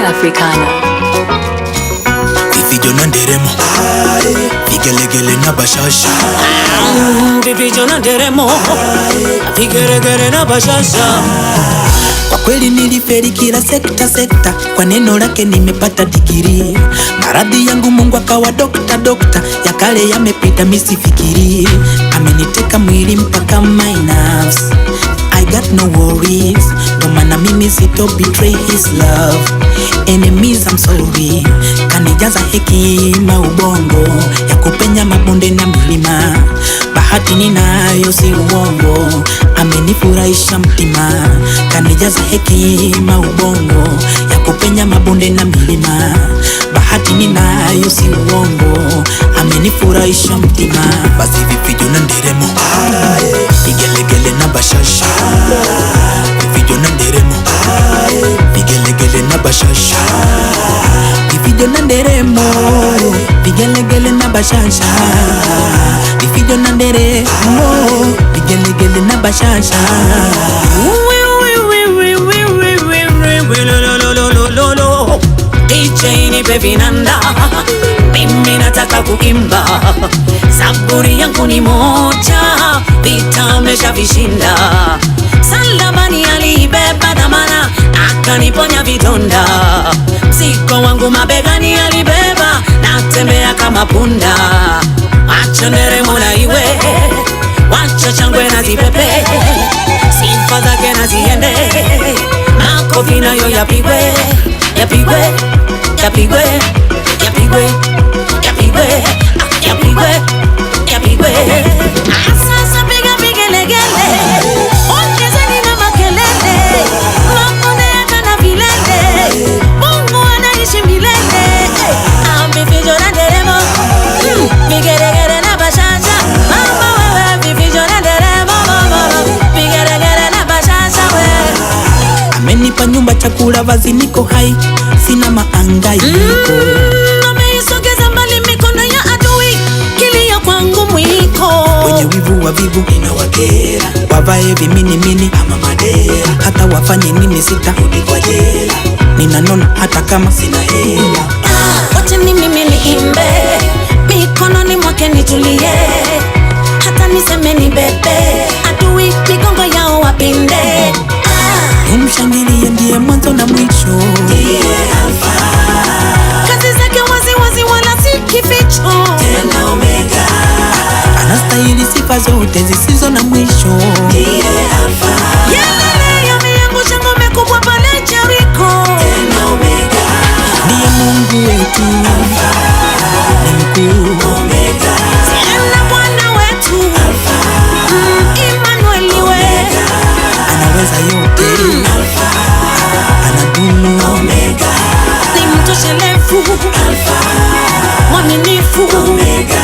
Africana Vivijo na nderemo Vigelegele na bashasha Vivijo na nderemo Vigelegele na bashasha. Kwa kweli niliferi kila sekta, kwa neno lake nimepata digiri. Maradhi yangu Mungu akawa dokta, ya kale yamepita misifikiri. Ameniteka mwili mpaka my nerves, I got no worries. No maana mimi sito betray his love, enemies I'm sorry. Kanijaza hekima ubongo, ya kupenya mabonde na milima. Bahati ninayo si uongo, amenifurahisha mtima. Kanijaza hekima ubongo, ya kupenya mabonde na milima. Bahati ninayo si uongo, amenifurahisha mtima. Basi vifijo na nderemo, vigelegele na bashasha. Vifijo na nderemo, vigelegele na bashasha. Vifijo na nderemo, vigelegele na bashasha. Vifijo na nderemo, vigelegele na bashasha. DJ nipe vinanda, mimi nataka kuimba. Saburi yangu ni moja, vita ameshavishinda. Salabani alibeba dhamana, akaniponya vidonda. Mzigo wangu mabegani alibeba, natembea kama punda. Wacha nderemo na iwe, wacha shangwe na zipepe. Sifa zake na ziende, makofi nayo yapigwe. Yapigwe, yapigwe, yapigwe, yapigwe, yapigwe, yapigwe. Sasa piga vigelegele, ongezeni na makelele. Makonde hata na vilele, Mungu anaishi milele. Vifijo na nderemo, vigelegele na bashasha. Mama wewe, vifijo na nderemo, vigelegele na bashasha wewe. Amenipa nyumba, chakula, vazi, niko hai, sina maangaiko. Ameisogeza mbali mikono ya adui, kilio kwangu mwiko. Wenye wivu wa vivu ninawakera, wavae vimini ama madera. Hata wafanye nini sitarudi kwa jela, ninanona hata kama sina hela. Wacha ni mimi niimbe, mikononi mwake nitulie. Hata niseme ni bebe, adui migongo yao wapinde. Umshangilie, ndiye mwanzo na mwisho, ndiye Alfa. Kazi zake wazi wazi wala si kificho, tena Omega. Anastahili sifa zote zisizo na mwisho, ndiye Alfa. Yelele yameangusha ngome kubwa pale Jericho, tena Omega. Ndiye Mungu wetu, Alfa ni mkuu, Omega. tena Bwana wetu, Alfa Emmanuel Omega. Anaweza yote, Alfa anadumu, Omega. Ni mtoshelevu, Alfa mwaminifu, Omega.